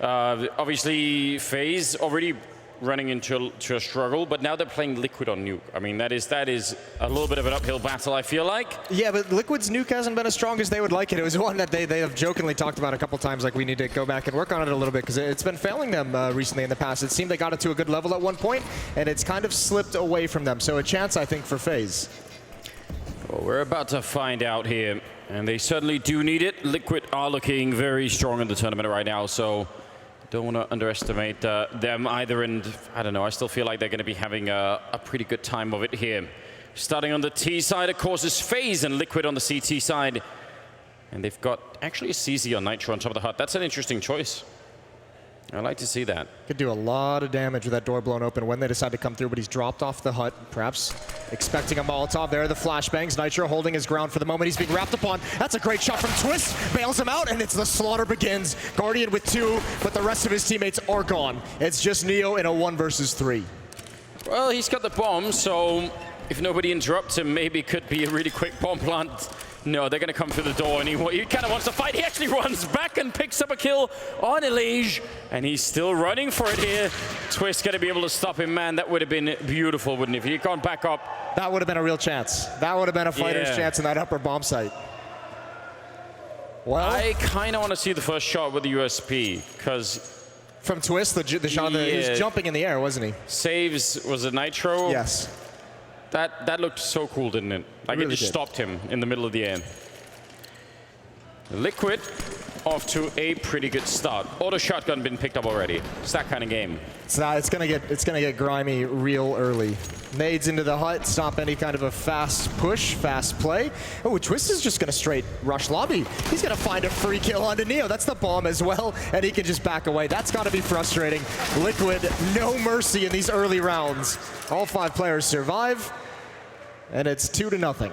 Obviously, FaZe already running into a struggle, but now they're playing Liquid on Nuke. I mean, that is a little bit of an uphill battle, I feel like. Yeah, but Liquid's Nuke hasn't been as strong as they would like it. It was one that they have jokingly talked about a couple times, like we need to go back and work on it a little bit, because it's been failing them recently in the past. It seemed they got it to a good level at one point, and it's kind of slipped away from them. So a chance, I think, for FaZe. Well, we're about to find out here, and they certainly do need it. Liquid are looking very strong in the tournament right now, so don't want to underestimate them either, and I don't know, I still feel like they're going to be having a pretty good time of it here. Starting on the T side, of course, is FaZe and Liquid on the CT side. And they've got actually a CZ on Nitro on top of the hut. That's an interesting choice. I like to see that. Could do a lot of damage with that door blown open when they decide to come through, but he's dropped off the hut, perhaps expecting a Molotov. There are the flashbangs. Nitro holding his ground for the moment. He's being wrapped upon. That's a great shot from Twist. Bails him out, and it's the slaughter begins. Guardian with 2, but the rest of his teammates are gone. It's just Neo in a 1 versus 3. Well, he's got the bomb, so if nobody interrupts him, maybe it could be a really quick bomb plant. No, they're going to come through the door, and he kind of wants to fight. He actually runs back and picks up a kill on Elige, and he's still running for it here. Twist going to be able to stop him. Man, that would have been beautiful, wouldn't it? If he'd gone back up. That would have been a real chance. That would have been a fighter's chance in that upper bomb site. Well, I kind of want to see the first shot with the USP, because from Twist, the shot, he was jumping in the air, wasn't he? Saves, was it Nitro? Yes. That looked so cool, didn't it? Like, it just stopped him in the middle of the air. Liquid off to a pretty good start. Auto shotgun been picked up already. It's that kind of game. It's gonna get grimy real early. Nades into the hut, stop any kind of a fast push, fast play. Oh, Twist is just gonna straight rush lobby. He's gonna find a free kill onto Neo. That's the bomb as well, and he can just back away. That's gotta be frustrating. Liquid, no mercy in these early rounds. All 5 players survive, and it's 2-0.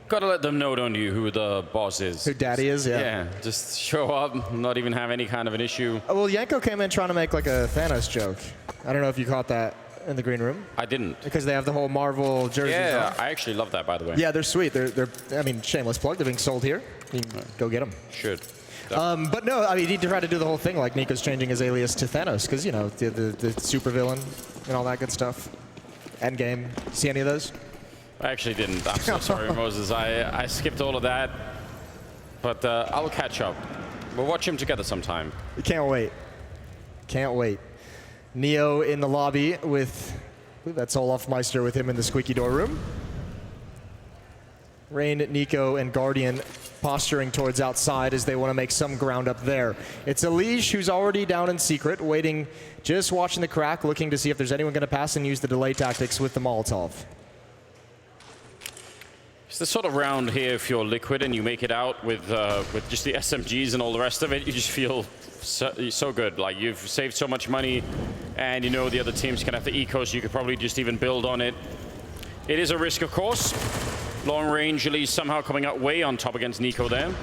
Gotta let them know, don't you, who the boss is. Who Daddy is, yeah. Yeah, just show up, not even have any kind of an issue. Well, Yanko came in trying to make like a Thanos joke. I don't know if you caught that in the green room. I didn't. Because they have the whole Marvel jerseys Yeah, on. I actually love that, by the way. Yeah, they're sweet. They're I mean, shameless plug. They're being sold here. You can go get them. Should. But no, I mean, he tried to do the whole thing like Nico's changing his alias to Thanos, because, you know, the supervillain and all that good stuff. Endgame. See any of those? I actually didn't. I'm so sorry, Moses. I skipped all of that. But I'll catch up. We'll watch them together sometime. Can't wait. Can't wait. Neo in the lobby with, I believe that's Olaf Meister with him in the squeaky door room. Rain, Nico, and Guardian posturing towards outside as they want to make some ground up there. It's Elige who's already down in secret, waiting, just watching the crack, looking to see if there's anyone going to pass and use the delay tactics with the Molotov. It's the sort of round here, if you're Liquid and you make it out with just the SMGs and all the rest of it, you just feel so good. Like, you've saved so much money, and you know the other teams can have the eco, so you could probably just even build on it. It is a risk, of course. Long range, Elise somehow coming out way on top against Nico there.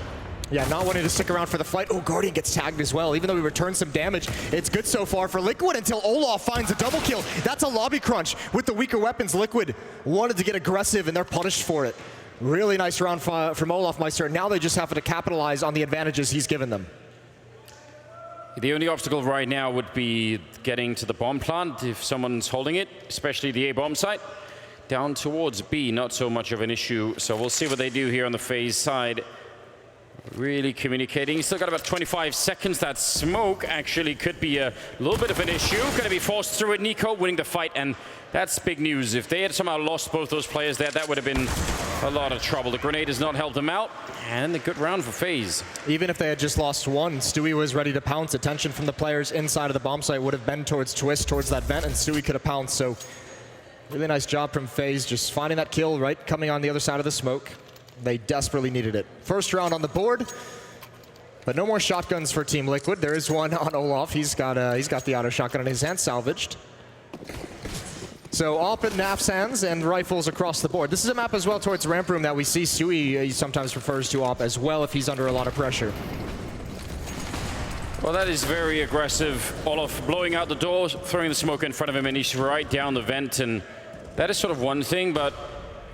Yeah, not wanting to stick around for the fight. Oh, Guardian gets tagged as well. Even though he returns some damage, it's good so far for Liquid until Olaf finds a double kill. That's a lobby crunch. With the weaker weapons, Liquid wanted to get aggressive, and they're punished for it. Really nice round from Olaf Meister. Now they just have to capitalize on the advantages he's given them. The only obstacle right now would be getting to the bomb plant if someone's holding it, especially the A-bomb site. Down towards B, not so much of an issue. So we'll see what they do here on the FaZe side. Really communicating. He's still got about 25 seconds. That smoke actually could be a little bit of an issue. Going to be forced through it. Nico winning the fight, and that's big news. If they had somehow lost both those players there, that would have been a lot of trouble. The grenade has not helped them out, and a good round for FaZe. Even if they had just lost one, Stewie was ready to pounce. Attention from the players inside of the bomb site would have been towards Twist, towards that vent, and Stewie could have pounced. So really nice job from FaZe, just finding that kill right coming on the other side of the smoke. They desperately needed it. First round on the board, but no more shotguns for Team Liquid. There is one on Olaf. He's got the auto shotgun in his hand, salvaged. So AWP and NAF's hands and rifles across the board. This is a map as well towards ramp room that we see Stewie sometimes prefers to AWP as well if he's under a lot of pressure. Well, that is very aggressive. Olaf blowing out the door, throwing the smoke in front of him, and he's right down the vent. And that is sort of one thing, but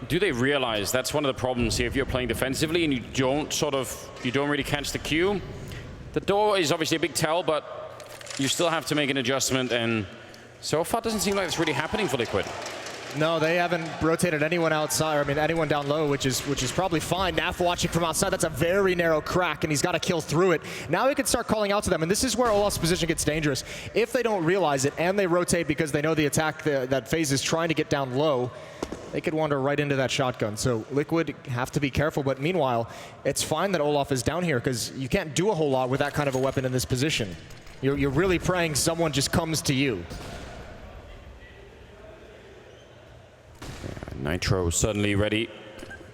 do they realize that's one of the problems here if you're playing defensively and you don't really catch the cue? The door is obviously a big tell, but you still have to make an adjustment, and so far it doesn't seem like it's really happening for Liquid. No, they haven't rotated anyone outside, or I mean anyone down low, which is probably fine. Naf watching from outside, that's a very narrow crack, and he's got to kill through it. Now he can start calling out to them, and this is where Olaf's position gets dangerous. If they don't realize it, and they rotate because they know the attack that FaZe is trying to get down low, they could wander right into that shotgun. So Liquid have to be careful, but meanwhile, it's fine that Olaf is down here, because you can't do a whole lot with that kind of a weapon in this position. You're really praying someone just comes to you. Nitro suddenly ready,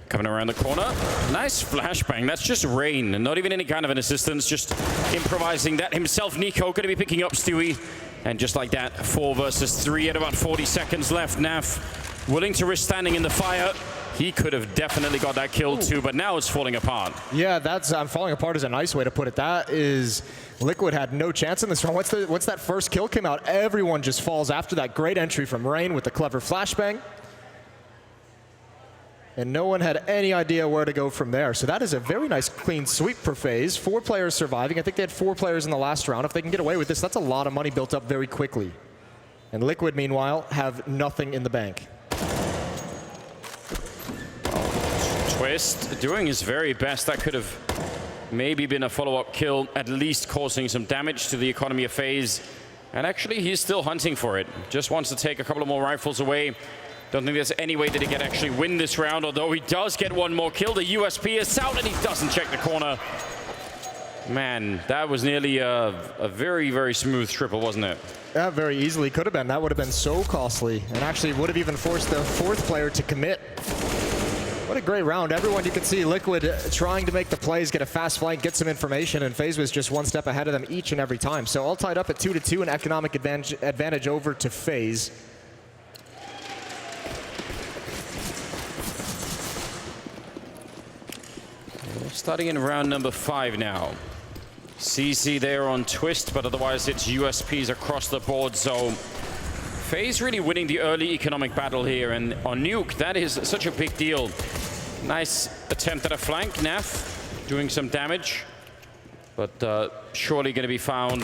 coming around the corner. Nice flashbang. That's just Rain, and not even any kind of an assistance, just improvising that himself. Nico going to be picking up Stewie, and just like that, 4 versus 3 at about 40 seconds left. Naf willing to risk standing in the fire. He could have definitely got that kill too, but now it's falling apart. Yeah, that's falling apart is a nice way to put it. That is, Liquid had no chance in this round. Once that first kill came out, everyone just falls after that. Great entry from Rain with the clever flashbang. And no one had any idea where to go from there. So that is a very nice clean sweep for FaZe. 4 players surviving. I think they had 4 players in the last round. If they can get away with this, that's a lot of money built up very quickly. And Liquid, meanwhile, have nothing in the bank. Twist doing his very best. That could have maybe been a follow-up kill, at least causing some damage to the economy of FaZe. And actually, he's still hunting for it. Just wants to take a couple of more rifles away. Don't think there's any way that he can actually win this round, although he does get one more kill. The USP is out, and he doesn't check the corner. Man, that was nearly a very, very smooth triple, wasn't it? That very easily could have been. That would have been so costly, and actually would have even forced the 4th player to commit. What a great round. Everyone, you can see Liquid trying to make the plays, get a fast flank, get some information, and FaZe was just one step ahead of them each and every time. So all tied up at 2-2, an economic advantage over to FaZe. Starting in round number 5 now. CC there on Twist, but otherwise it's USPs across the board. So FaZe really winning the early economic battle here, and on Nuke, that is such a big deal. Nice attempt at a flank. Naf doing some damage, but surely going to be found.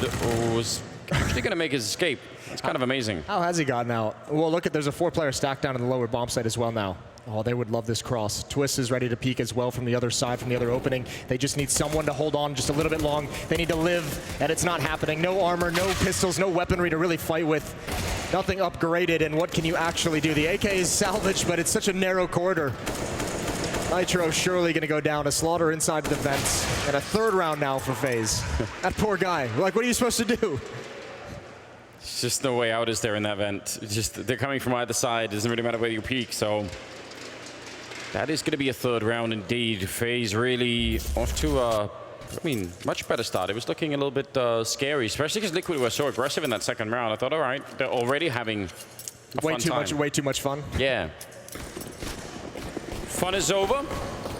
Was actually going to make his escape. It's kind of amazing. How has he gotten out? Well, look there's a 4-player stack down in the lower bomb site as well now. Oh, they would love this cross. Twist is ready to peek as well from the other side, from the other opening. They just need someone to hold on just a little bit long. They need to live, and it's not happening. No armor, no pistols, no weaponry to really fight with. Nothing upgraded, and what can you actually do? The AK is salvaged, but it's such a narrow corridor. Nitro surely going to go down. A slaughter inside the vents. And a 3rd round now for FaZe. That poor guy. Like, what are you supposed to do? There's just no way out, is there, in that vent? It's just, they're coming from either side. It doesn't really matter where you peek, so that is going to be a 3rd round indeed. FaZe really off to a, much better start. It was looking a little bit scary, especially because Liquid were so aggressive in that 2nd round. I thought, all right, they're already having a fun time. Way too much fun. Yeah. Fun is over,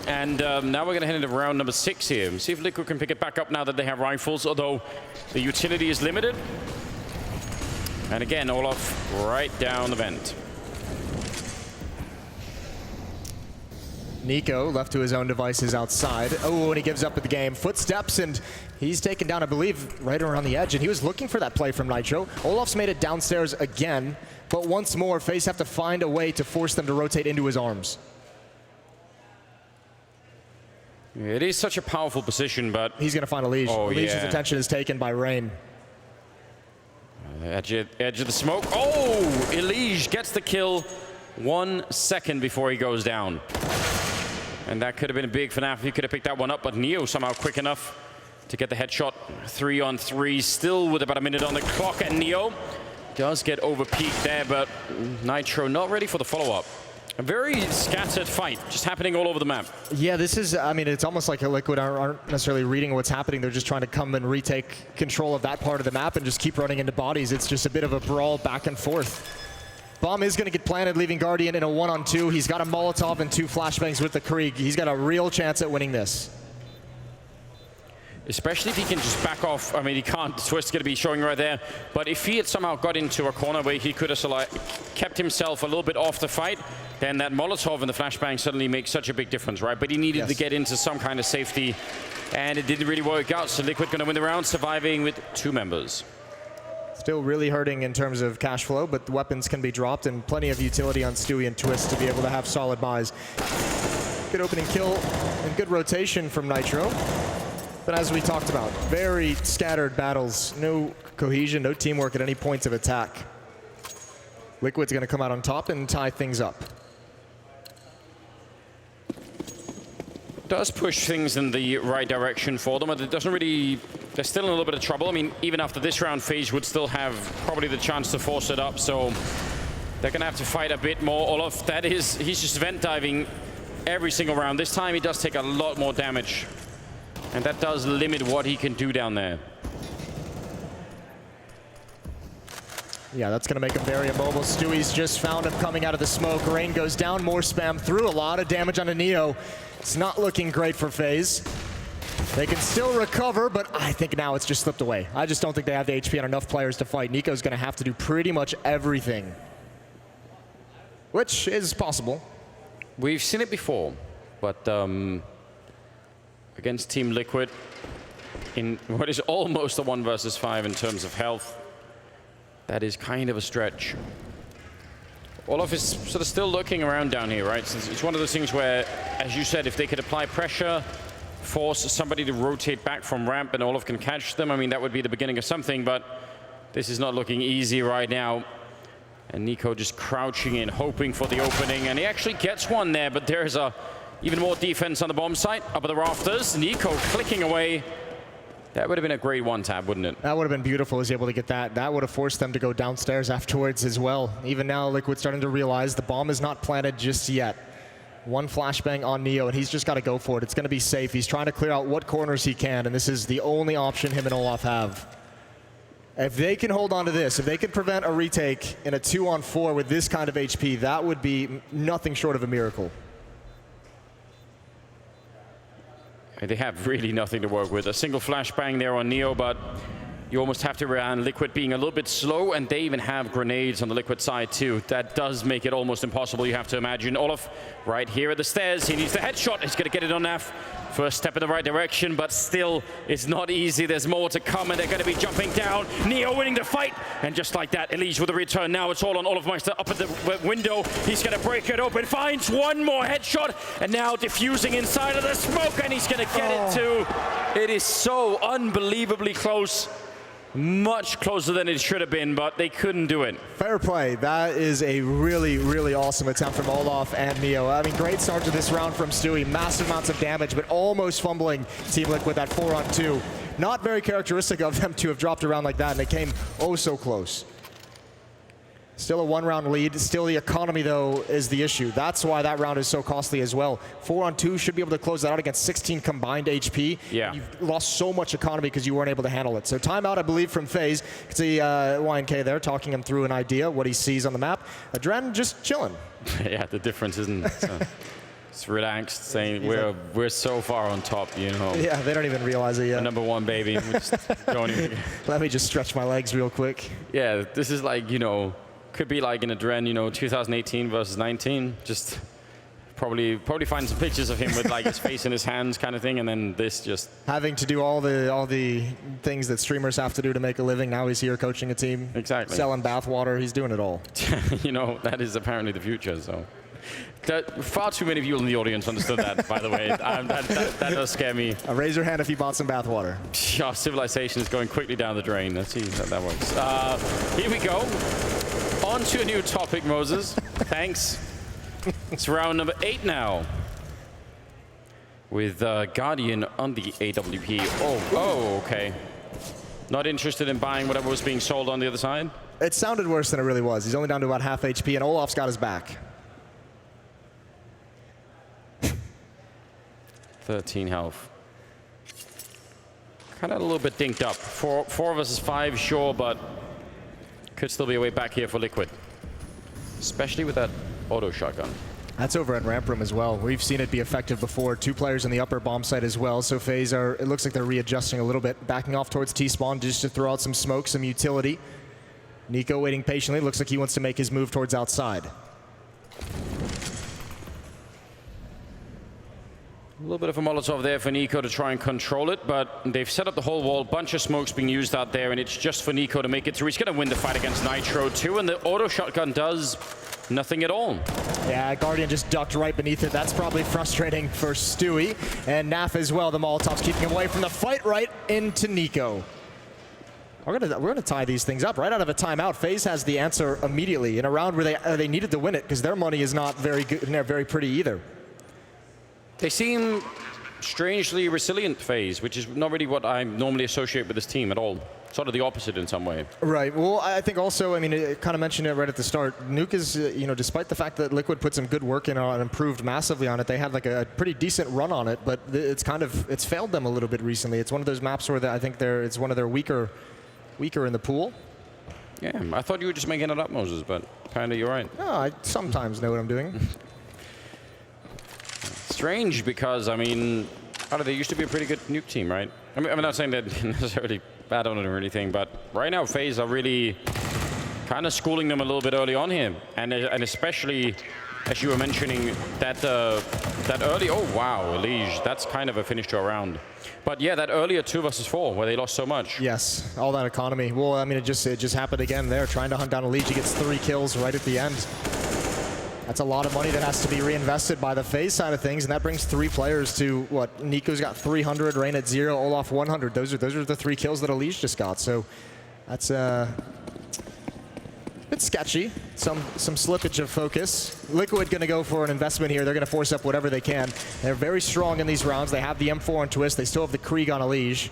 and now we're going to head into round number 6 here. See if Liquid can pick it back up now that they have rifles, although the utility is limited. And again, Olaf right down the vent. Nico left to his own devices outside. Oh, and he gives up at the game. Footsteps, and he's taken down, I believe, right around the edge. And he was looking for that play from Nitro. Olaf's made it downstairs again, but once more, FaZe have to find a way to force them to rotate into his arms. It is such a powerful position, but he's going to find a leash. Oh, Leash's yeah. attention is taken by Rain. Edge of the smoke. Oh, Elige gets the kill 1 second before he goes down. And that could have been big for FNAF. He could have picked that one up, but Neo somehow quick enough to get the headshot. 3-on-3, still with about a minute on the clock, and Neo does get over peaked there, but Nitro not ready for the follow-up. A very scattered fight, just happening all over the map. Yeah, this is, it's almost like a Liquid aren't necessarily reading what's happening. They're just trying to come and retake control of that part of the map and just keep running into bodies. It's just a bit of a brawl back and forth. Bomb is going to get planted, leaving Guardian in a 1-on-2. He's got a Molotov and 2 flashbangs with the Krieg. He's got a real chance at winning this. Especially if he can just back off. He can't. Twist's going to be showing right there. But if he had somehow got into a corner where he could have kept himself a little bit off the fight, then that Molotov and the flashbang suddenly makes such a big difference, right? But he needed to get into some kind of safety, and it didn't really work out. So Liquid going to win the round, surviving with 2 members. Still really hurting in terms of cash flow, but the weapons can be dropped and plenty of utility on Stewie and Twist to be able to have solid buys. Good opening kill and good rotation from Nitro. But as we talked about, very scattered battles, no cohesion, no teamwork at any points of attack. Liquid's gonna come out on top and tie things up. Does push things in the right direction for them, but it doesn't really, they're still in a little bit of trouble. I mean, even after this round, FaZe would still have probably the chance to force it up, so they're gonna have to fight a bit more. Olaf, that is, he's just vent diving every single round. This time he does take a lot more damage, and that does limit what he can do down there. Yeah, that's going to make him very immobile. Stewie's just found him coming out of the smoke. Rain goes down, more spam through. A lot of damage onto Neo. It's not looking great for FaZe. They can still recover, but I think now it's just slipped away. I just don't think they have the HP on enough players to fight. Nico's going to have to do pretty much everything, which is possible. We've seen it before, but against Team Liquid, in what is almost a 1 versus 5 in terms of health, that is kind of a stretch. Olaf is sort of still looking around down here, right? It's one of those things where, as you said, if they could apply pressure, force somebody to rotate back from ramp and Olaf can catch them, I mean, that would be the beginning of something, but this is not looking easy right now. And Nico just crouching in, hoping for the opening, and he actually gets one there, but there's even more defense on the bomb site, up at the rafters. Nico clicking away. That would have been a great one-tap, wouldn't it? That would have been beautiful, was able to get that. That would have forced them to go downstairs afterwards as well. Even now, Liquid's starting to realize the bomb is not planted just yet. One flashbang on Neo, and he's just got to go for it. It's going to be safe. He's trying to clear out what corners he can, and this is the only option him and Olaf have. If they can hold on to this, if they can prevent a retake in a 2-on-4 with this kind of HP, that would be nothing short of a miracle. They have really nothing to work with. A single flashbang there on Neo, but you almost have to rely on Liquid being a little bit slow, and they even have grenades on the Liquid side too. That does make it almost impossible, you have to imagine. Olaf right here at the stairs. He needs the headshot. He's going to get it on Naf. First step in the right direction, but still, it's not easy. There's more to come, and they're going to be jumping down. Neo winning the fight, and just like that, Elise with a return. Now it's all on Olaf Meister up at the window. He's going to break it open, finds one more headshot, and now diffusing inside of the smoke, and he's going to get it too. It is so unbelievably close. Much closer than it should have been, but they couldn't do it. Fair play. That is a really, really awesome attempt from Olaf and Neo. I mean, great start to this round from Stewie. Massive amounts of damage, but almost fumbling Team Liquid that 4-on-2. Not very characteristic of them to have dropped around like that, and it came oh so close. Still a 1-round lead. Still the economy, though, is the issue. That's why that round is so costly as well. 4-on-2 should be able to close that out against 16 combined HP. Yeah. You've lost so much economy because you weren't able to handle it. So timeout, I believe, from FaZe. You can see YNK there talking him through an idea, what he sees on the map. Adren just chilling. Yeah, the difference isn't... It's relaxed, saying we're so far on top, you know. Yeah, they don't even realize it yet. Number one, baby. We just don't even... Let me just stretch my legs real quick. Yeah, this is like, you know, could be like in Adren, you know, 2018 versus 19. Just probably find some pictures of him with like his face in his hands kind of thing, and then this just... Having to do all the things that streamers have to do to make a living. Now he's here coaching a team. Exactly. Selling bathwater. He's doing it all. You know, that is apparently the future, so... Far too many people in the audience understood that, by the way. That does scare me. Raise your hand if you bought some bathwater. Our civilization is going quickly down the drain. Let's see how that works. Here we go. On to a new topic, Moses. Thanks. It's round number 8 now. With Guardian on the AWP. Oh, okay. Not interested in buying whatever was being sold on the other side? It sounded worse than it really was. He's only down to about half HP, and Olaf's got his back. 13 health. Kind of a little bit dinked up. 4 versus 5, sure, but could still be a way back here for Liquid. Especially with that auto shotgun. That's over at ramp room as well. We've seen it be effective before. 2 players in the upper bomb site as well. So FaZe it looks like they're readjusting a little bit. Backing off towards T-spawn just to throw out some smoke, some utility. Nico waiting patiently. Looks like he wants to make his move towards outside. A little bit of a Molotov there for Nico to try and control it, but they've set up the whole wall. Bunch of smokes being used out there, and it's just for Nico to make it through. He's going to win the fight against Nitro too, and the auto shotgun does nothing at all. Yeah, Guardian just ducked right beneath it. That's probably frustrating for Stewie. And Naf as well. The Molotov's keeping him away from the fight right into Nico. We're gonna tie these things up right out of a timeout. FaZe has the answer immediately in a round where they needed to win it because their money is not very good and they're very pretty either. They seem strangely resilient, FaZe, which is not really what I normally associate with this team at all. Sort of the opposite in some way. Right. Well, I think also, I mean, it kind of mentioned it right at the start. Nuke is, you know, despite the fact that Liquid put some good work in on it, improved massively on it, they had like a pretty decent run on it, but it's failed them a little bit recently. It's one of those maps where I think it's one of their weaker in the pool. Yeah, I thought you were just making it up, Moses, but kind of you're right. Oh, I sometimes know what I'm doing. Strange because, I mean, they used to be a pretty good Nuke team, right? I mean, I'm not saying they're necessarily bad on it or anything, but right now FaZe are really kind of schooling them a little bit early on here. And especially, as you were mentioning, that early, oh wow, Elige, that's kind of a finish to a round. But yeah, that earlier 2 versus 4 where they lost so much. Yes, all that economy. Well, I mean, it just happened again there, trying to hunt down Elige. He gets 3 kills right at the end. That's a lot of money that has to be reinvested by the FaZe side of things, and that brings 3 players to what? Nico's got 300, Rain at 0, Olaf 100. Those are the 3 kills that Elige just got. So that's a bit sketchy. Some slippage of focus. Liquid going to go for an investment here. They're going to force up whatever they can. They're very strong in these rounds. They have the M4 on Twist. They still have the Krieg on Elige.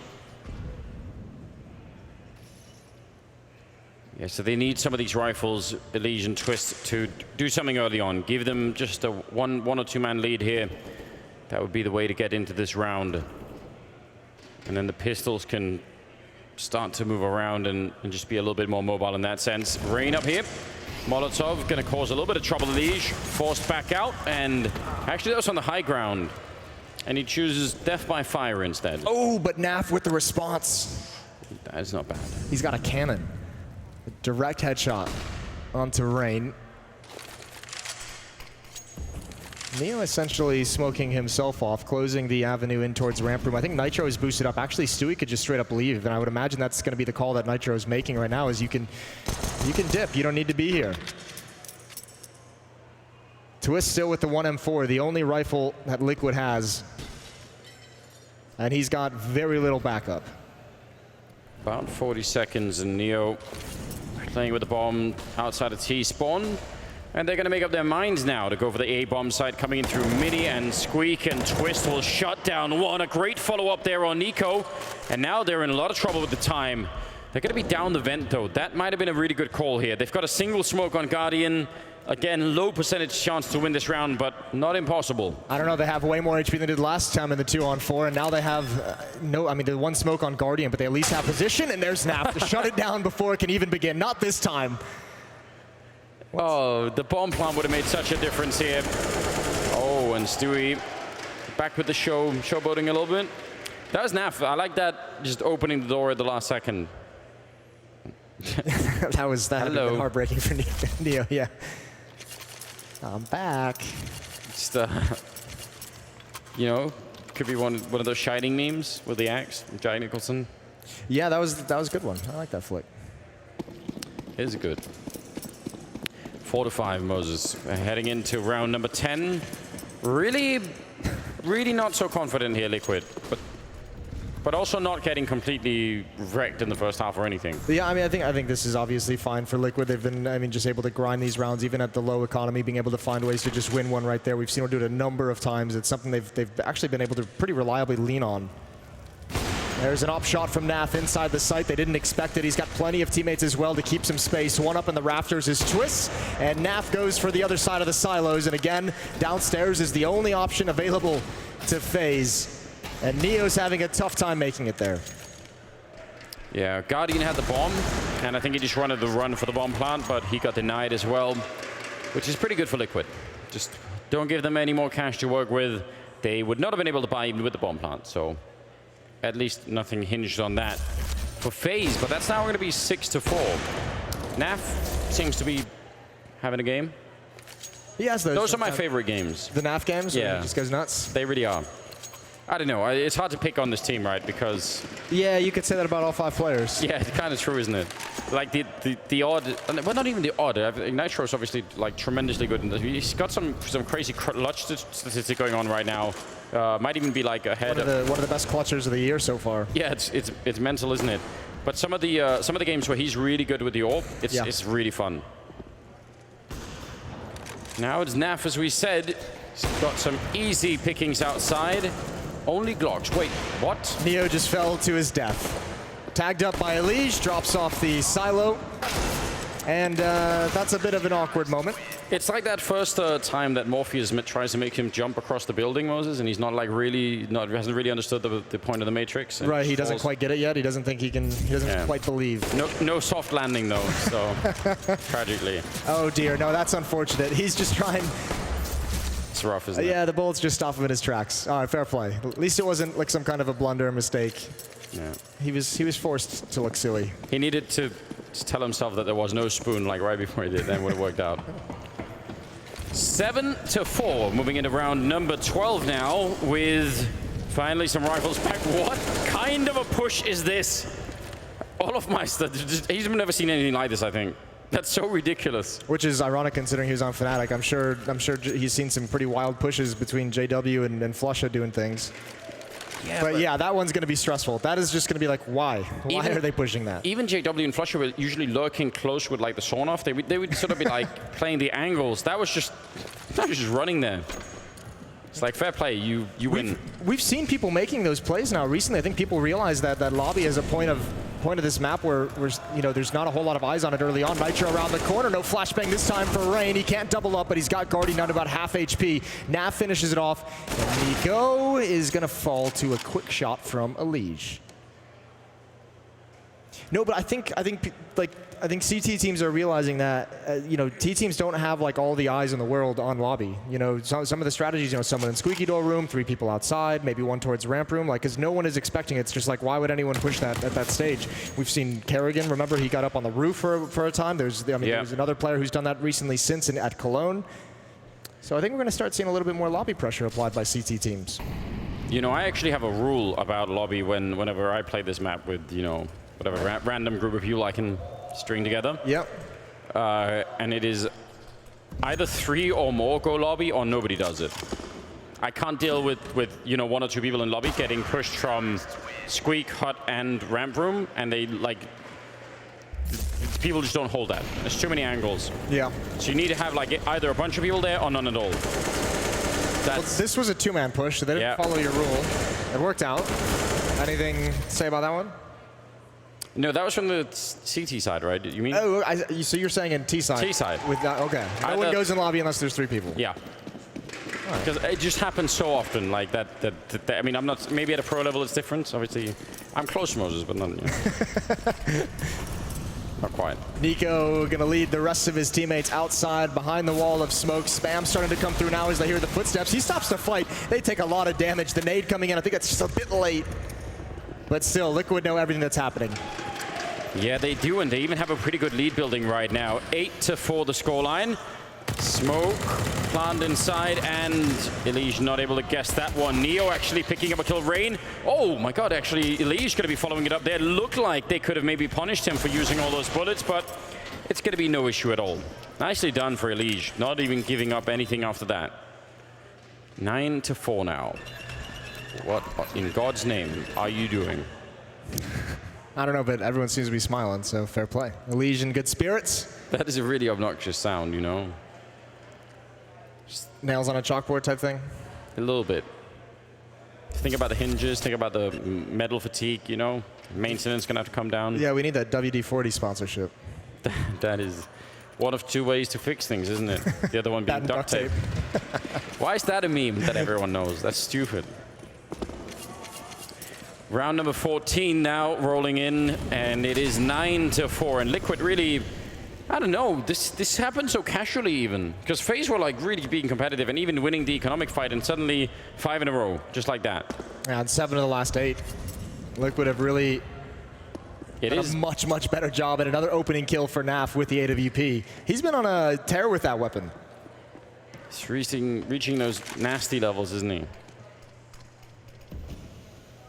Yeah, so they need some of these rifles, Elige and Twist, to do something early on. Give them just a one or 2 man lead here. That would be the way to get into this round. And then the pistols can start to move around and just be a little bit more mobile in that sense. Rain up here. Molotov going to cause a little bit of trouble. Elige forced back out, and actually that was on the high ground. And he chooses death by fire instead. Oh, but Naf with the response. That is not bad. He's got a cannon. Direct headshot onto Rain. Neo essentially smoking himself off, closing the avenue in towards ramp room. I think Nitro is boosted up. Actually, Stewie could just straight up leave, and I would imagine that's going to be the call that Nitro is making right now, is you can dip. You don't need to be here. Twist still with the 1M4, the only rifle that Liquid has. And he's got very little backup. About 40 seconds, and Neo playing with the bomb outside of T-spawn. And they're going to make up their minds now to go for the A-bomb site, coming in through Mini, and Squeak and Twist will shut down one. A great follow-up there on Nico. And now they're in a lot of trouble with the time. They're going to be down the vent, though. That might have been a really good call here. They've got a single smoke on Guardian. Again, low percentage chance to win this round, but not impossible. I don't know, they have way more HP than they did last time in the 2-on-4, and now they have the 1 smoke on Guardian, but they at least have position, and there's Naf to shut it down before it can even begin. Not this time. Oh, the bomb plant would have made such a difference here. Oh, and Stewie back with the showboating a little bit. That was Naf. I like that, just opening the door at the last second. that had been heartbreaking for Neo, yeah. I'm back. Just, you know, could be one of those Shining memes with the axe, Jack Nicholson. Yeah, that was a good one. I like that flick. It is good. 4-5, Moses. Heading into round number 10. Really not so confident here, Liquid. But also not getting completely wrecked in the first half or anything. Yeah, I mean, I think this is obviously fine for Liquid. They've been, just able to grind these rounds, even at the low economy, being able to find ways to just win one right there. We've seen them do it a number of times. It's something they've actually been able to pretty reliably lean on. There's an op shot from Naf inside the site. They didn't expect it. He's got plenty of teammates as well to keep some space. One up in the rafters is Twist, and Naf goes for the other side of the silos. And again, downstairs is the only option available to FaZe. And Neo's having a tough time making it there. Yeah, Guardian had the bomb, and I think he just wanted to run for the bomb plant, but he got denied as well, which is pretty good for Liquid. Just don't give them any more cash to work with. They would not have been able to buy even with the bomb plant, so at least nothing hinged on that for FaZe, but that's now going to be 6-4. Naf seems to be having a game. He has those. Those are my favorite games. The Naf games? Yeah. He just goes nuts. They really are. I don't know. It's hard to pick on this team, right? Because Yeah, you could say that about all 5 players. yeah, it's kind of true, isn't it? Like the odd, well, not even the odd. Nitro's obviously like tremendously good. He's got some crazy clutch statistic going on right now. Might even be like ahead. One of the best clutchers of the year so far. Yeah, it's mental, isn't it? But some of the games where he's really good with the orb, it's really fun. Now it's Naf, as we said. He's got some easy pickings outside. Only Glocks. Wait, what? Neo just fell to his death. Tagged up by Elige, drops off the silo. And that's a bit of an awkward moment. It's like that first time that Morpheus tries to make him jump across the building, Moses, and he's not like hasn't really understood the point of the Matrix. Right, he doesn't quite get it yet. He doesn't think he can, he doesn't quite believe. No soft landing though, so tragically. Oh dear, no, that's unfortunate. He's just trying. It's rough, isn't it? Yeah, the bullets just stop him in his tracks. All right, fair play. At least it wasn't like some kind of a blunder or mistake. Yeah. He was forced to look silly. He needed to tell himself that there was no spoon like right before he did, then would have worked out. 7-4, moving into round number 12 now with finally some rifles back. What kind of a push is this? Olofmeister, he's never seen anything like this, I think. That's so ridiculous. Which is ironic considering he was on Fnatic. I'm sure he's seen some pretty wild pushes between JW and Flusha doing things. Yeah, but yeah, that one's going to be stressful. That is just going to be like, why? Why are they pushing that? Even JW and Flusha were usually lurking close with like the sawn off. They would sort of be like playing the angles. That was just running there. It's like fair play, you win. We've seen people making those plays now recently. I think people realize that lobby is a point of this map where you know there's not a whole lot of eyes on it early on. Nitro around the corner, no flashbang this time for Rain. He can't double up, but he's got Guardian down to about half HP. Nav finishes it off, and Nico is gonna fall to a quick shot from Elige. No, but I think CT teams are realizing that you know, T teams don't have like all the eyes in the world on lobby. You know, some of the strategies, you know, someone in squeaky door room, 3 people outside, maybe 1 towards ramp room, like, because no one is expecting it. It's just like, why would anyone push that at that stage? We've seen Kerrigan. Remember, he got up on the roof for a time. There's another player who's done that recently since at Cologne. So I think we're going to start seeing a little bit more lobby pressure applied by CT teams. You know, I actually have a rule about lobby whenever I play this map with, you know, whatever random group of people I can string together. Yep. And it is either 3 or more go lobby or nobody does it. I can't deal with you know, 1 or 2 people in lobby getting pushed from squeak, hut, and ramp room, and they like people just don't hold that. There's too many angles. Yeah. So you need to have like either a bunch of people there or none at all. Well, this was a 2-man push, so they didn't follow your rule. It worked out. Anything to say about that one? No, that was from the CT side, right? You mean? Oh, so you're saying in T side? T side. With that, okay. No one goes in lobby unless there's 3 people. Yeah. Because it just happens so often, like that. I mean, I'm not. Maybe at a pro level it's different. Obviously, I'm close to Moses, but not. You know. Not quite. Nico gonna lead the rest of his teammates outside behind the wall of smoke. Spam starting to come through now as they hear the footsteps. He stops the fight. They take a lot of damage. The nade coming in. I think that's just a bit late. But still, Liquid know everything that's happening. Yeah, they do, and they even have a pretty good lead building right now. 8-4 the scoreline. Smoke, plant inside, and Elige not able to guess that one. Neo actually picking up a kill. Rain. Oh my god, actually, Elige going to be following it up there. Looked like they could have maybe punished him for using all those bullets, but it's going to be no issue at all. Nicely done for Elige, not even giving up anything after that. 9-4 now. What in God's name are you doing? I don't know, but everyone seems to be smiling, so fair play. Elige in good spirits. That is a really obnoxious sound, you know? Just nails on a chalkboard type thing? A little bit. Think about the hinges, think about the metal fatigue, you know? Maintenance gonna have to come down. Yeah, we need that WD-40 sponsorship. That is one of 2 ways to fix things, isn't it? The other one being duct tape. Why is that a meme that everyone knows? That's stupid. Round number 14 now rolling in, and it is 9-4. And Liquid really, I don't know, this happened so casually even. Because FaZe were like really being competitive and even winning the economic fight, and suddenly 5 in a row, just like that. Yeah, and 7 of the last 8. Liquid have really done a much, much better job, and another opening kill for Naf with the AWP. He's been on a tear with that weapon. He's reaching those nasty levels, isn't he?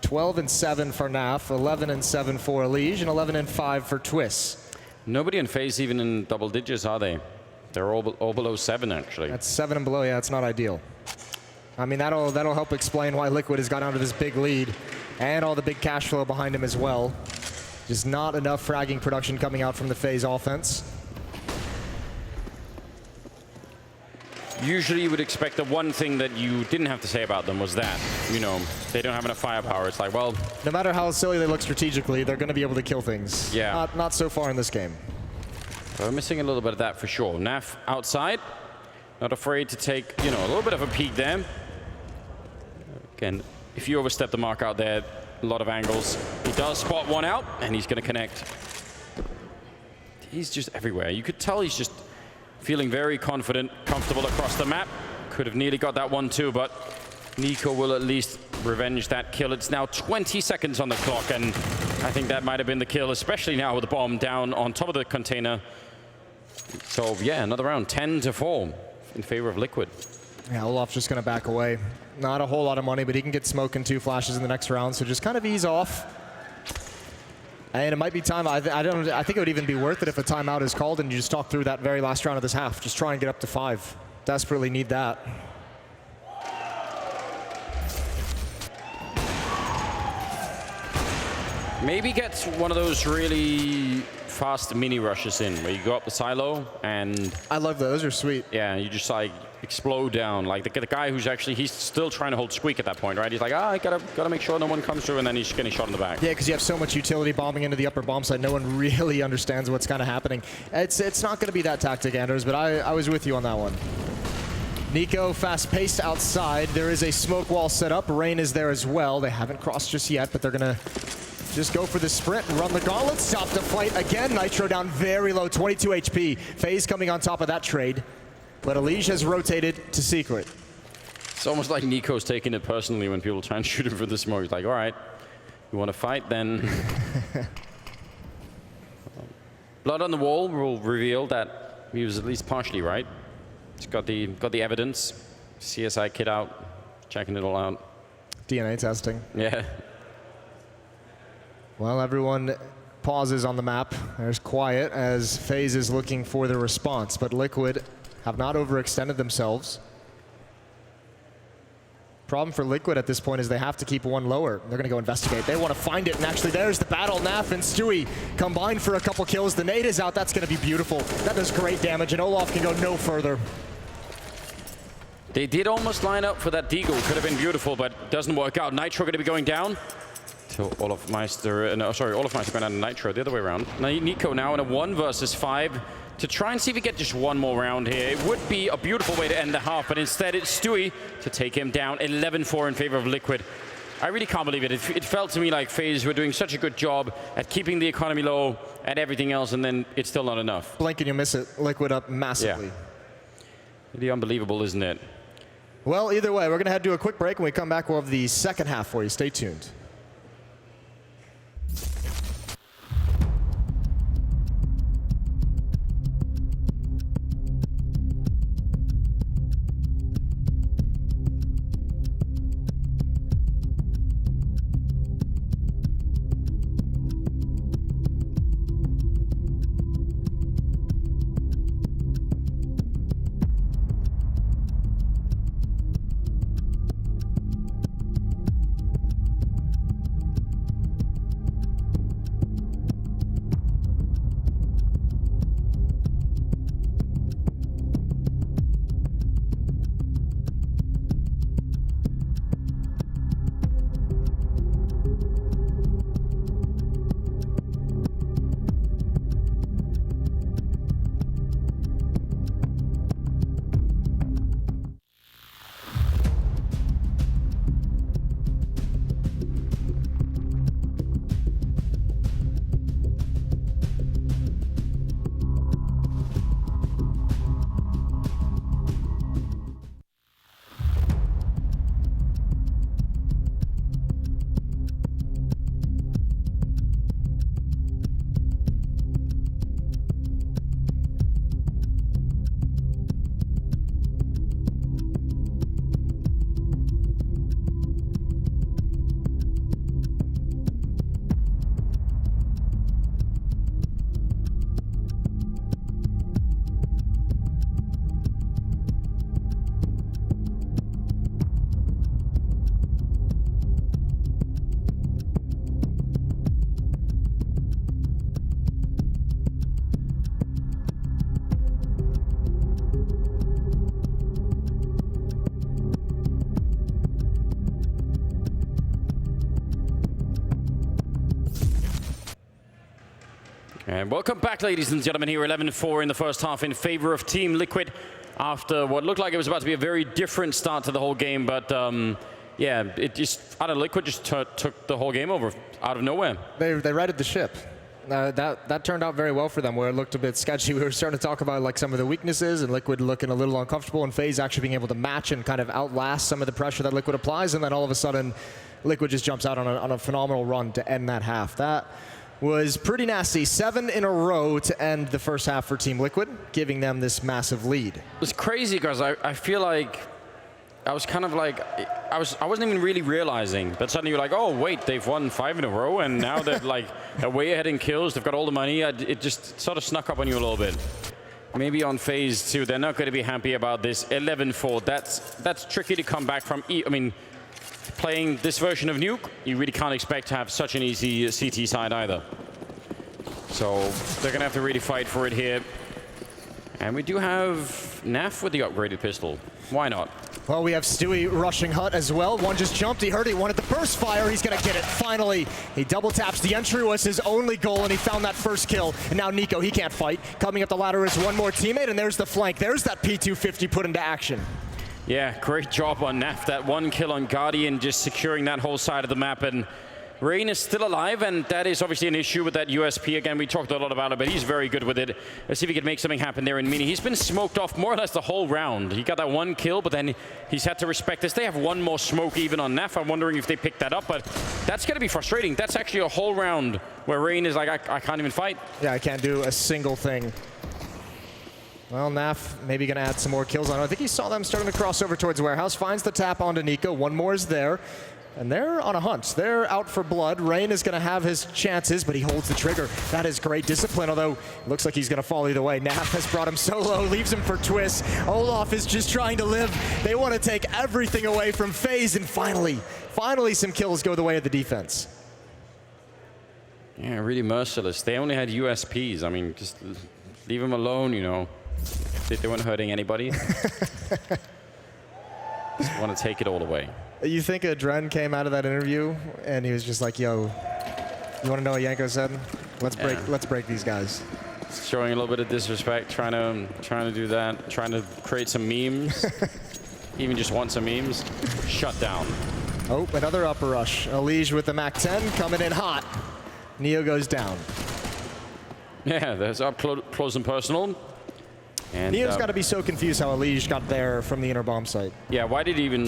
12-7 for NAF, 11-7 for Elige, and 11-5 for Twist. Nobody in FaZe even in double digits, are they? They're all below 7, actually. That's 7 and below. Yeah, it's not ideal. I mean, that'll help explain why Liquid has got down to this big lead, and all the big cash flow behind him as well. Just not enough fragging production coming out from the FaZe offense. Usually you would expect the one thing that you didn't have to say about them was that, you know, they don't have enough firepower. It's like, well... No matter how silly they look strategically, they're going to be able to kill things. Yeah. Not so far in this game. We're missing a little bit of that for sure. Naf outside, not afraid to take, you know, a little bit of a peek there. Again, if you overstep the mark out there, a lot of angles. He does spot one out, and he's going to connect. He's just everywhere. You could tell he's just feeling very confident, comfortable across the map. Could have nearly got that one too, but Nico will at least revenge that kill. It's now 20 seconds on the clock, and I think that might have been the kill, especially now with the bomb down on top of the container. So yeah, another round, 10-4 in favor of Liquid. Yeah, Olaf's just going to back away. Not a whole lot of money, but he can get smoke and 2 flashes in the next round, so just kind of ease off. And it might be time. I think it would even be worth it if a timeout is called and you just talk through that very last round of this half. Just try and get up to 5. Desperately need that. Maybe get one of those really fast mini rushes in where you go up the silo and... I love those. Those are sweet. Yeah, you just like explode down. Like the guy who's actually, he's still trying to hold Squeak at that point, right? He's like, I gotta make sure no one comes through, and then he's just getting shot in the back. Yeah, because you have so much utility bombing into the upper bomb side. No one really understands what's kind of happening. It's not going to be that tactic, Anders, but I was with you on that one. Nico fast-paced outside. There is a smoke wall set up. Rain is there as well. They haven't crossed just yet, but they're going to just go for the sprint and run the gauntlet. Stop the fight again. Nitro down very low, 22 HP. FaZe coming on top of that trade. But Elige has rotated to Secret. It's almost like Nico's taking it personally when people try and shoot him for the smoke. He's like, all right, you want to fight, then... Blood on the wall will reveal that he was at least partially right. He's got the evidence. CSI kid out, checking it all out. DNA testing. Yeah. Well, everyone pauses on the map. There's quiet as FaZe is looking for the response, but Liquid have not overextended themselves. Problem for Liquid at this point is they have to keep one lower. They're going to go investigate. They want to find it, and actually there's the battle. Naf and Stewie combined for a couple kills. The nade is out. That's going to be beautiful. That does great damage, and Olaf can go no further. They did almost line up for that deagle. Could have been beautiful, but doesn't work out. Nitro going to be going down. So Olafmeister, Olafmeister going down to Nitro, the other way around. Nico now in a 1 versus 5 to try and see if we get just one more round here. It would be a beautiful way to end the half, but instead it's Stewie to take him down. 11-4 in favor of Liquid. I really can't believe it. It felt to me like FaZe were doing such a good job at keeping the economy low and everything else, and then it's still not enough. Blink and you miss it. Liquid up massively. Yeah. Really unbelievable, isn't it? Well, either way, we're going to head to a quick break. When we come back, we'll have the second half for you. Stay tuned. And welcome back, ladies and gentlemen, here 11-4 in the first half in favor of Team Liquid after what looked like it was about to be a very different start to the whole game. But yeah, it just, out of Liquid just took the whole game over out of nowhere. They righted the ship. That turned out very well for them, where it looked a bit sketchy. We were starting to talk about like some of the weaknesses and Liquid looking a little uncomfortable, and FaZe actually being able to match and kind of outlast some of the pressure that Liquid applies, and then all of a sudden Liquid just jumps out on a phenomenal run to end that half. That was pretty nasty. 7 in a row to end the first half for Team Liquid, giving them this massive lead. It was crazy because I feel like I was kind of like, I wasn't even really realizing, but suddenly you're like, oh wait, they've won 5 in a row and now they're like way ahead in kills, they've got all the money. It just sort of snuck up on you a little bit. Maybe on FaZe too, they're not going to be happy about this 11-4. That's tricky to come back from. I mean, playing this version of Nuke, you really can't expect to have such an easy CT side either. So they're going to have to really fight for it here. And we do have Naf with the upgraded pistol. Why not? Well, we have Stewie rushing Hut as well. One just jumped, he heard it, he wanted the burst fire, he's gonna get it, finally. He double taps, the entry was his only goal, and he found that first kill. And now Nico, he can't fight. Coming up the ladder is one more teammate, and there's the flank. There's that P250 put into action. Yeah, great job on Naf. That one kill on Guardian, just securing that whole side of the map. And Rain is still alive, and that is obviously an issue with that USP. Again, we talked a lot about it, but he's very good with it. Let's see if he can make something happen there in Mini. He's been smoked off more or less the whole round. He got that one kill, but then he's had to respect this. They have one more smoke even on Naf. I'm wondering if they picked that up, but that's going to be frustrating. That's actually a whole round where Rain is like, I can't even fight. Yeah, I can't do a single thing. Well, Naf maybe going to add some more kills on it. I think he saw them starting to cross over towards Warehouse. Finds the tap onto Nico. One more is there. And they're on a hunt. They're out for blood. Rain is going to have his chances, but he holds the trigger. That is great discipline, although it looks like he's going to fall either way. Naf has brought him so low, leaves him for Twist. Olaf is just trying to live. They want to take everything away from FaZe, and finally some kills go the way of the defense. Yeah, really merciless. They only had USPs. I mean, just leave them alone, you know. They weren't hurting anybody. Just want to take it all away. You think Adren came out of that interview and he was just like, yo, you want to know what Yanko said? Let's break these guys. Showing a little bit of disrespect, trying to do that, trying to create some memes. Even just want some memes. Shut down. Oh, another upper rush. Elige with the MAC-10 coming in hot. Neo goes down. Yeah, there's up close and personal. And Neo's got to be so confused how Elige got there from the inner bomb site. Yeah, why did he even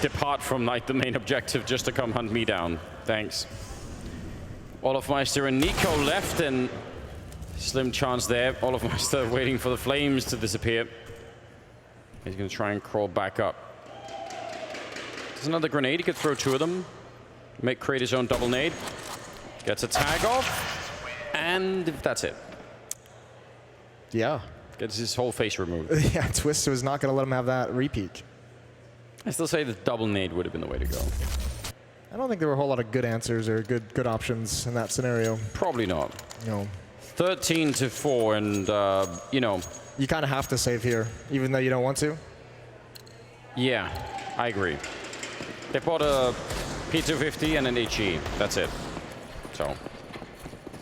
depart from like the main objective just to come hunt me down? Thanks. Olafmeister and Nico left, and slim chance there. Olafmeister waiting for the flames to disappear. He's going to try and crawl back up. There's another grenade. He could throw 2 of them. Create his own double nade. Gets a tag off, and that's it. Yeah. Gets his whole face removed. Yeah, Twist was not going to let him have that repeat. I still say the double nade would have been the way to go. I don't think there were a whole lot of good answers or good options in that scenario. Probably not. No. 13-4, and you know. You kind of have to save here, even though you don't want to. Yeah, I agree. They bought a P250 and an HE. That's it. So,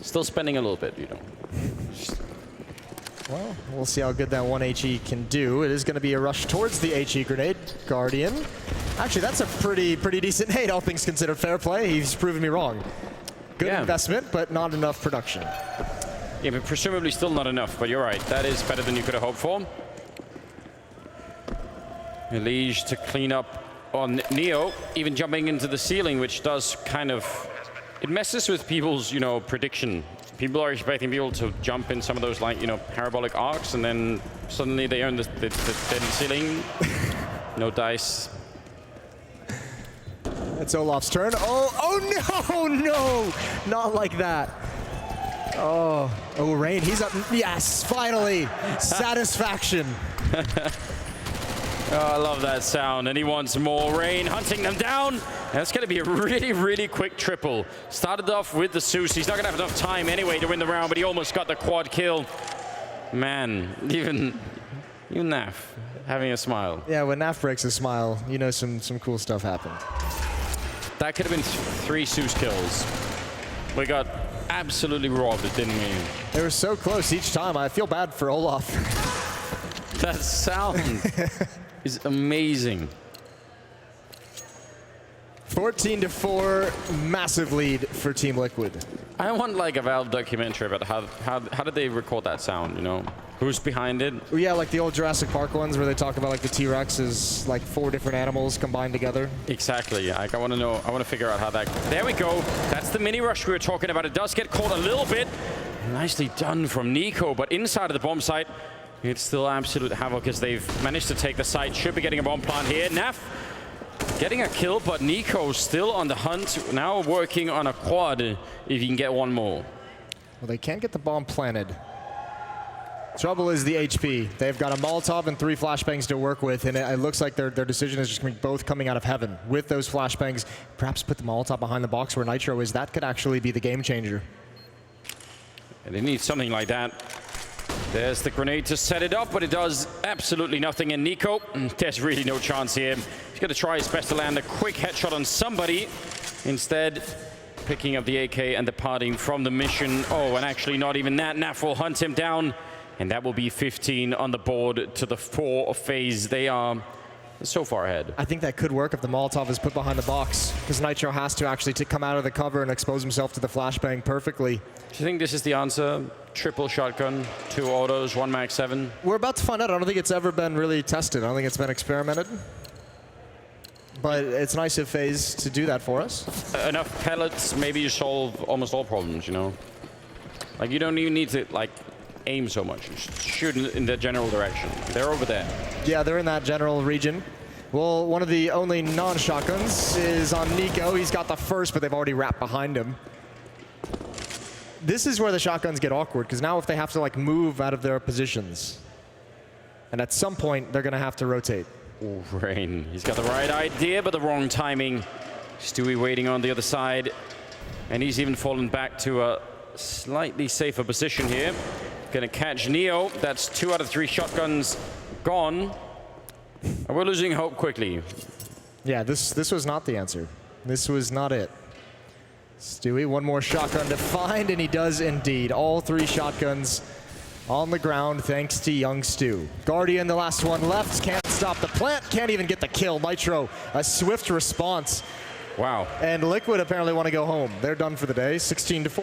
still spending a little bit, you know. Well, we'll see how good that one HE can do. It is going to be a rush towards the HE grenade. Guardian. Actually, that's a pretty decent nade, all things considered. Fair play. He's proven me wrong. Good investment, but not enough production. Yeah, but presumably still not enough, but you're right. That is better than you could have hoped for. Elige to clean up on Neo, even jumping into the ceiling, which does kind of... It messes with people's, you know, prediction. People are expecting people to jump in some of those, like, you know, parabolic arcs, and then suddenly they earn the ceiling. No dice. It's Olaf's turn. Oh no, not like that. Oh, Rain, he's up. Yes, finally, satisfaction. Oh, I love that sound, and he wants more. Rain hunting them down. That's going to be a really quick triple. Started off with the Zeus. He's not going to have enough time anyway to win the round, but he almost got the quad kill. Man, even Naf having a smile. Yeah, when Naf breaks a smile, you know some cool stuff happened. That could have been 3 Zeus kills. We got absolutely robbed it, didn't we? They were so close each time. I feel bad for Olaf. That sound is amazing. 14-4, massive lead for Team Liquid. I want like a Valve documentary about how did they record that sound, you know? Who's behind it? Yeah, like the old Jurassic Park ones where they talk about like the T-Rex is like 4 different animals combined together. Exactly. Like I want to figure out how that. There we go. That's the mini rush we were talking about. It does get caught a little bit. Nicely done from Nico, but inside of the bomb site, it's still absolute havoc as they've managed to take the site. Should be getting a bomb plant here. Naf getting a kill, but Nico still on the hunt. Now working on a quad if he can get one more. Well, they can't get the bomb planted. Trouble is the HP. They've got a Molotov and 3 flashbangs to work with, and it looks like their decision is just both coming out of heaven. With those flashbangs, perhaps put the Molotov behind the box where Nitro is. That could actually be the game changer. And they need something like that. There's the grenade to set it up, but it does absolutely nothing. And Nico, there's really no chance here. He's going to try his best to land a quick headshot on somebody. Instead, picking up the AK and departing from the mission. Oh, and actually not even that. Naf will hunt him down. And that will be 15 on the board to the 4 of FaZe. They are so far ahead. I think that could work if the Molotov is put behind the box, because Nitro has to actually come out of the cover and expose himself to the flashbang perfectly. Do you think this is the answer? Triple shotgun, 2 autos, 1 mag 7? We're about to find out. I don't think it's ever been really tested. I don't think it's been experimented. But it's nice of FaZe to do that for us. Enough pellets, maybe you solve almost all problems, you know? Like, you don't even need to, like, aim so much. Just shoot in the general direction. They're over there. Yeah, they're in that general region. Well, one of the only non-shotguns is on Nico. He's got the first, but they've already wrapped behind him. This is where the shotguns get awkward, because now if they have to like move out of their positions, and at some point they're going to have to rotate. Ooh, Rain. He's got the right idea, but the wrong timing. Stewie waiting on the other side, and he's even fallen back to a slightly safer position here. Gonna catch Neo. That's 2 out of 3 shotguns gone. And we're losing hope quickly. Yeah, this was not the answer. This was not it. Stewie, one more shotgun to find, and he does indeed. All 3 shotguns on the ground thanks to young Stu. Guardian, the last one left, can't stop the plant, can't even get the kill. Nitro, a swift response. Wow. And Liquid apparently want to go home. They're done for the day, 16-4.